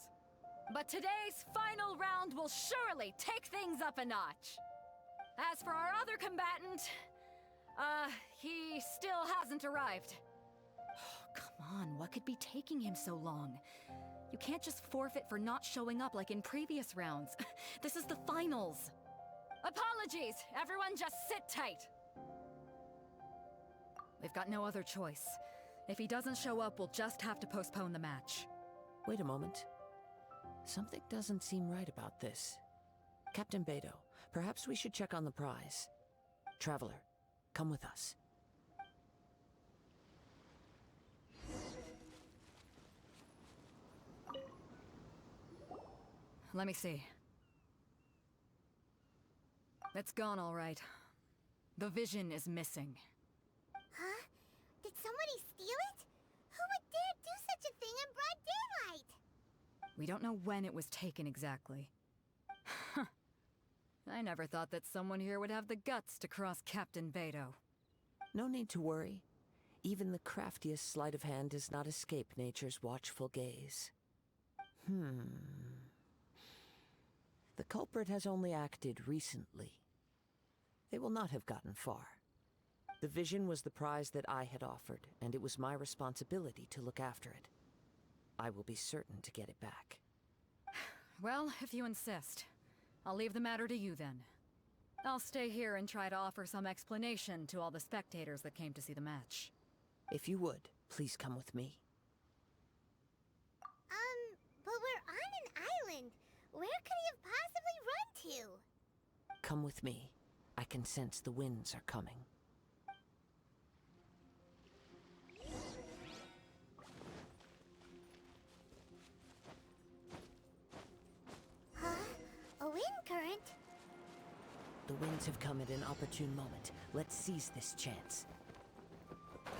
But today's final round will surely take things up a notch. As for our other combatant, he still hasn't arrived. Come on, what could be taking him so long? You can't just forfeit for not showing up like in previous rounds. This is the finals. Apologies, everyone just sit tight. We've got no other choice. If he doesn't show up, we'll just have to postpone the match. Wait a moment. Something doesn't seem right about this. Captain Beidou, perhaps we should check on the prize. Traveler, come with us. Let me see. It's gone all right. The vision is missing. Huh? Did somebody steal it? Who would dare do such a thing in broad daylight? We don't know when it was taken exactly. I never thought that someone here would have the guts to cross Captain Beidou. No need to worry. Even the craftiest sleight of hand does not escape nature's watchful gaze. The culprit has only acted recently. They will not have gotten far. The vision was the prize that I had offered, and it was my responsibility to look after it. I will be certain to get it back. Well, if you insist. I'll leave the matter to you then. I'll stay here and try to offer some explanation to all the spectators that came to see the match. If you would, please come with me. But we're on an island. Where could he have possibly run to? Come with me. I can sense the winds are coming. current. The winds have come at an opportune moment. Let's seize this chance.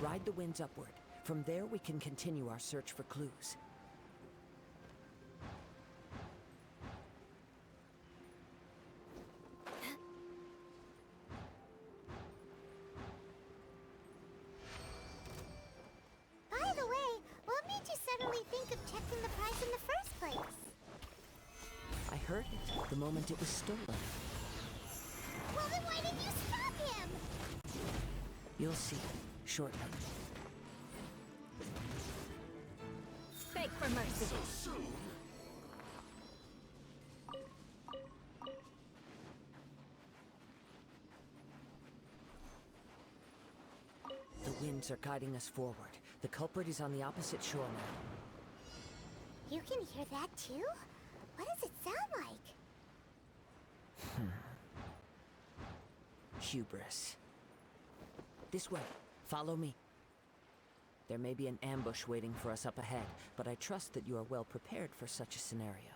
Ride the winds upward. From there, we can continue our search for clues. By the way, what made you suddenly think of checking the prize in the first place? I heard it the moment it was stolen. Well, then why didn't you stop him? You'll see shortly. Beg for mercy. So soon? The winds are guiding us forward. The culprit is on the opposite shore now. You can hear that too? What does it sound like? Hubris. This way. Follow me. There may be an ambush waiting for us up ahead, but I trust that you are well prepared for such a scenario.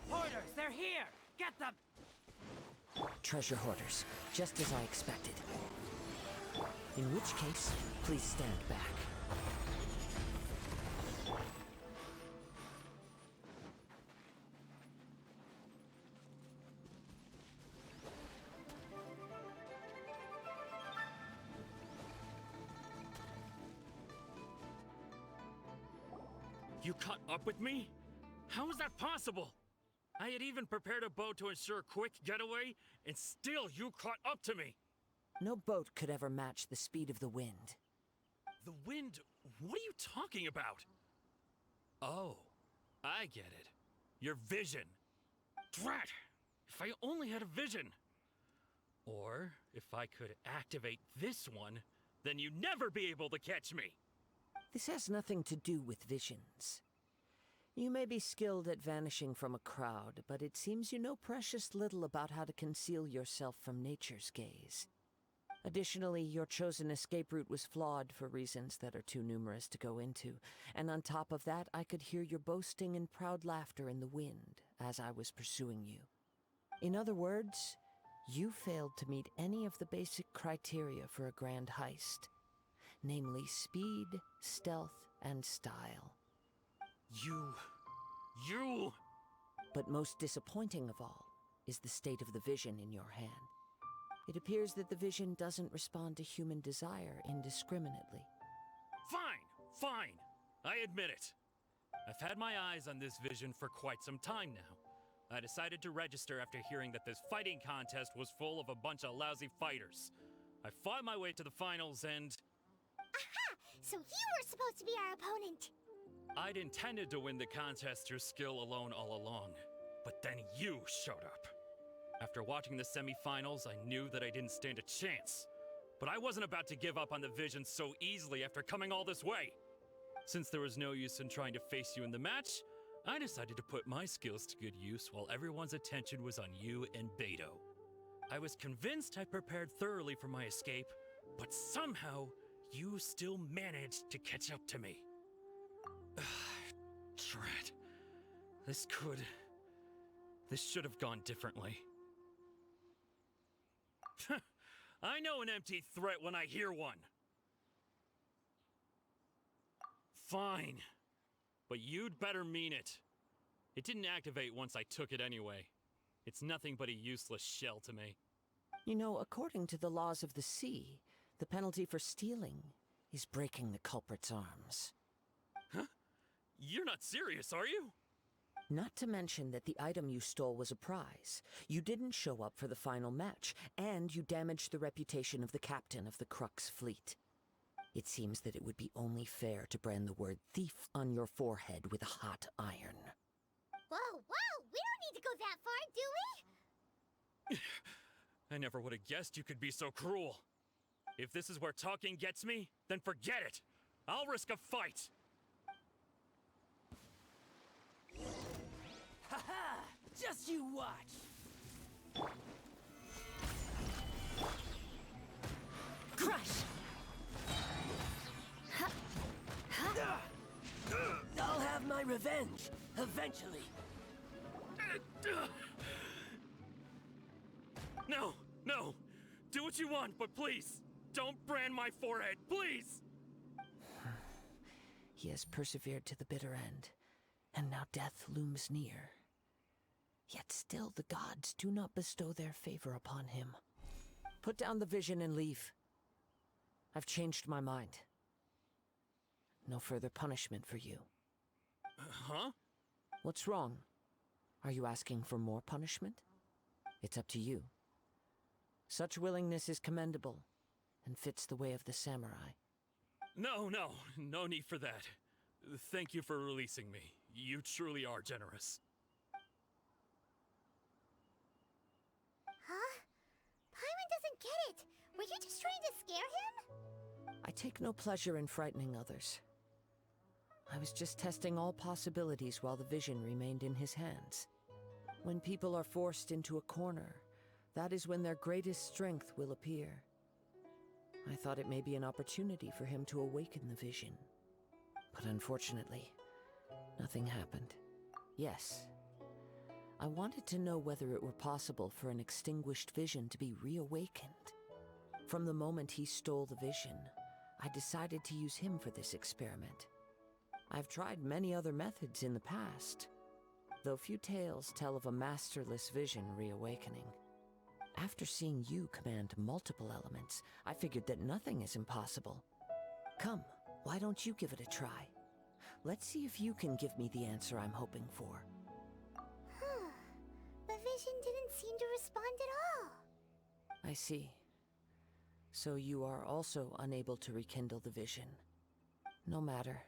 Hoarders, they're here! Get them! Treasure hoarders, just as I expected. In which case, please stand back. You caught up with me? How is that possible? I had even prepared a boat to ensure a quick getaway, and still you caught up to me. No boat could ever match the speed of the wind. The wind? What are you talking about? Oh, I get it. Your vision. Drat! If I only had a vision. Or, if I could activate this one, then you'd never be able to catch me. This has nothing to do with visions. You may be skilled at vanishing from a crowd, but it seems you know precious little about how to conceal yourself from nature's gaze. Additionally, your chosen escape route was flawed for reasons that are too numerous to go into, and on top of that, I could hear your boasting and proud laughter in the wind as I was pursuing you. In other words, you failed to meet any of the basic criteria for a grand heist. Namely speed, stealth, and style. You... But most disappointing of all is the state of the vision in your hand. It appears that the vision doesn't respond to human desire indiscriminately. Fine. I admit it. I've had my eyes on this vision for quite some time now. I decided to register after hearing that this fighting contest was full of a bunch of lousy fighters. I fought my way to the finals and... Aha! So you were supposed to be our opponent! I'd intended to win the contest through skill alone all along, but then you showed up. After watching the semi-finals, I knew that I didn't stand a chance. But I wasn't about to give up on the vision so easily after coming all this way. Since there was no use in trying to face you in the match, I decided to put my skills to good use while everyone's attention was on you and Beto. I was convinced I prepared thoroughly for my escape, but somehow, you still managed to catch up to me. Drat. This should have gone differently. I know an empty threat when I hear one. Fine. But you'd better mean it. It didn't activate once I took it anyway. It's nothing but a useless shell to me. You know, according to the laws of the sea, the penalty for stealing is breaking the culprit's arms. Huh? You're not serious, are you? Not to mention that the item you stole was a prize. You didn't show up for the final match, and you damaged the reputation of the captain of the Crux fleet. It seems that it would be only fair to brand the word thief on your forehead with a hot iron. Whoa, we don't need to go that far, do we? I never would have guessed you could be so cruel. If this is where talking gets me, then forget it. I'll risk a fight. Haha! Just you watch! Crush! revenge, eventually. No, no. Do what you want, but please, don't brand my forehead, please! He has persevered to the bitter end, and now death looms near. Yet still the gods do not bestow their favor upon him. Put down the vision and leave. I've changed my mind. No further punishment for you. Huh? What's wrong? Are you asking for more punishment? It's up to you. Such willingness is commendable, and fits the way of the samurai. No need for that. Thank you for releasing me. You truly are generous. Huh? Paimon doesn't get it. Were you just trying to scare him? I take no pleasure in frightening others. I was just testing all possibilities while the vision remained in his hands. When people are forced into a corner, that is when their greatest strength will appear. I thought it may be an opportunity for him to awaken the vision. But unfortunately, nothing happened. Yes, I wanted to know whether it were possible for an extinguished vision to be reawakened. From the moment he stole the vision, I decided to use him for this experiment. I've tried many other methods in the past, though few tales tell of a masterless vision reawakening. After seeing you command multiple elements, I figured that nothing is impossible. Come, why don't you give it a try? Let's see if you can give me the answer I'm hoping for. The vision didn't seem to respond at all. I see. So you are also unable to rekindle the vision. No matter.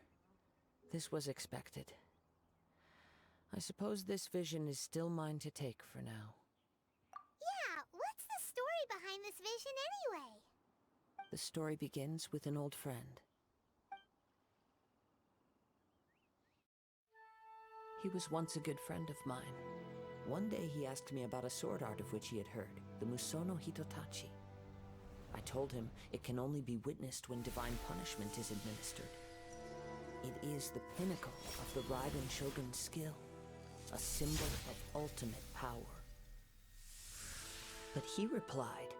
This was expected. I suppose this vision is still mine to take for now. Yeah, what's the story behind this vision anyway? The story begins with an old friend. He was once a good friend of mine. One day he asked me about a sword art of which he had heard, the Musono Hitotachi. I told him it can only be witnessed when divine punishment is administered. It is the pinnacle of the Raiden Shogun's skill, a symbol of ultimate power. But he replied,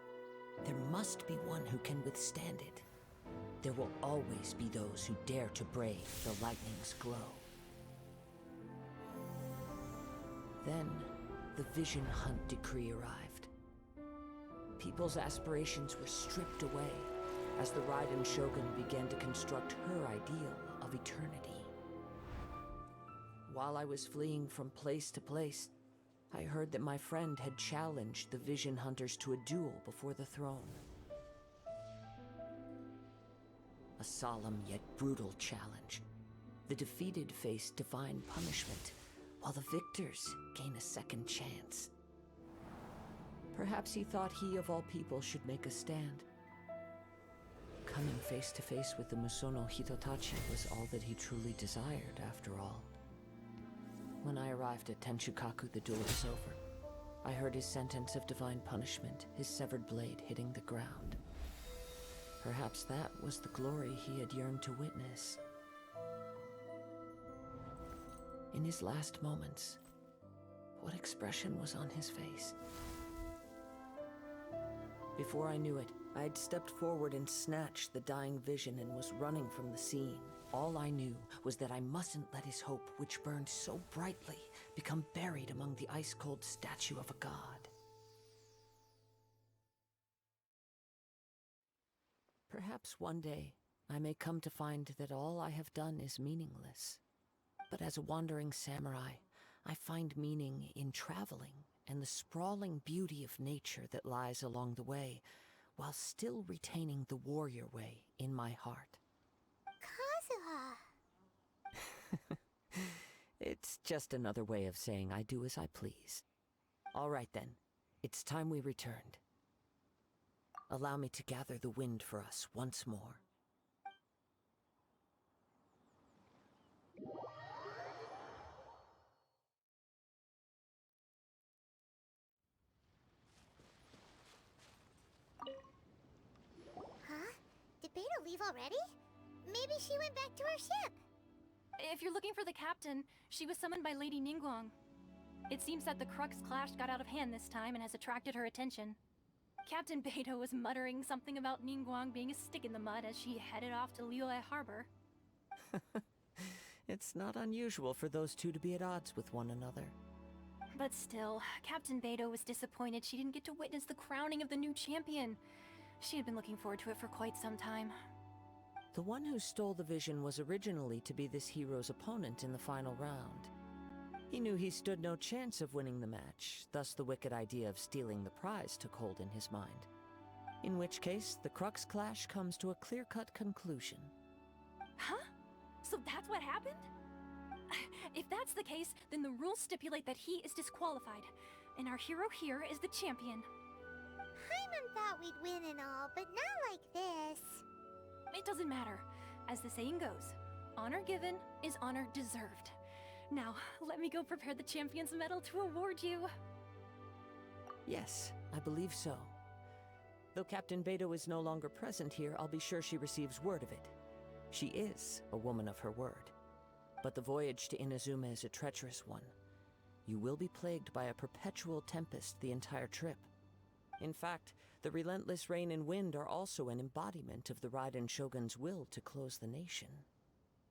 there must be one who can withstand it. There will always be those who dare to brave the lightning's glow. Then, the Vision Hunt decree arrived. People's aspirations were stripped away as the Raiden Shogun began to construct her ideal of eternity. While I was fleeing from place to place, I heard that my friend had challenged the Vision Hunters to a duel before the throne. A solemn yet brutal challenge. The defeated face divine punishment, while the victors gain a second chance. Perhaps he thought he of all people should make a stand. Coming face to face with the Musono Hitotachi was all that he truly desired, after all. When I arrived at Tenchukaku, the duel was over. I heard his sentence of divine punishment, his severed blade hitting the ground. Perhaps that was the glory he had yearned to witness. In his last moments, what expression was on his face? Before I knew it, I had stepped forward and snatched the dying vision and was running from the scene. All I knew was that I mustn't let his hope, which burned so brightly, become buried among the ice-cold statue of a god. Perhaps one day, I may come to find that all I have done is meaningless. But as a wandering samurai, I find meaning in traveling and the sprawling beauty of nature that lies along the way, while still retaining the warrior way in my heart. Kazuha. It's just another way of saying I do as I please. All right then, it's time we returned. Allow me to gather the wind for us once more. Huh? Did Beta leave already? Maybe she went back to her ship. If you're looking for the captain, she was summoned by Lady Ningguang. It seems that the Crux Clash got out of hand this time and has attracted her attention. Captain Beidou was muttering something about Ningguang being a stick in the mud as she headed off to Liyue Harbor. It's not unusual for those two to be at odds with one another. But still, Captain Beidou was disappointed she didn't get to witness the crowning of the new champion. She had been looking forward to it for quite some time. The one who stole the vision was originally to be this hero's opponent in the final round. He knew he stood no chance of winning the match, thus the wicked idea of stealing the prize took hold in his mind. In which case, the Crux Clash comes to a clear-cut conclusion. Huh? So that's what happened? If that's the case, then the rules stipulate that he is disqualified, and our hero here is the champion. Paimon thought we'd win and all, but not like this. It doesn't matter. As the saying goes, honor given is honor deserved. Now, let me go prepare the champion's medal to award you. Yes, I believe so. Though Captain Beidou is no longer present here, I'll be sure she receives word of it. She is a woman of her word. But the voyage to Inazuma is a treacherous one. You will be plagued by a perpetual tempest the entire trip. In fact, the relentless rain and wind are also an embodiment of the Raiden Shogun's will to close the nation.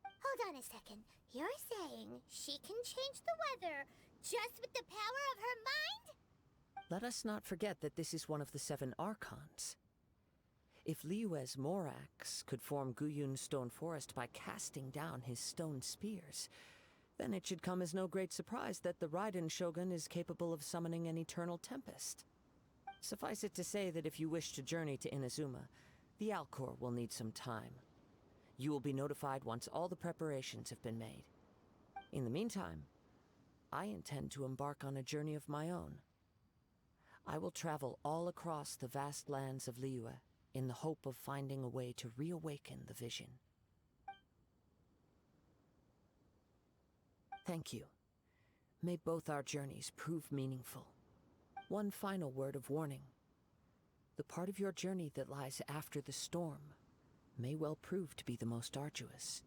Hold on a second. You're saying she can change the weather just with the power of her mind? Let us not forget that this is one of the 7 Archons. If Liyue's Morax could form Guyun's stone forest by casting down his stone spears, then it should come as no great surprise that the Raiden Shogun is capable of summoning an eternal tempest. Suffice it to say that if you wish to journey to Inazuma, the Alcor will need some time. You will be notified once all the preparations have been made. In the meantime, I intend to embark on a journey of my own. I will travel all across the vast lands of Liyue in the hope of finding a way to reawaken the vision. Thank you. May both our journeys prove meaningful. One final word of warning. The part of your journey that lies after the storm may well prove to be the most arduous.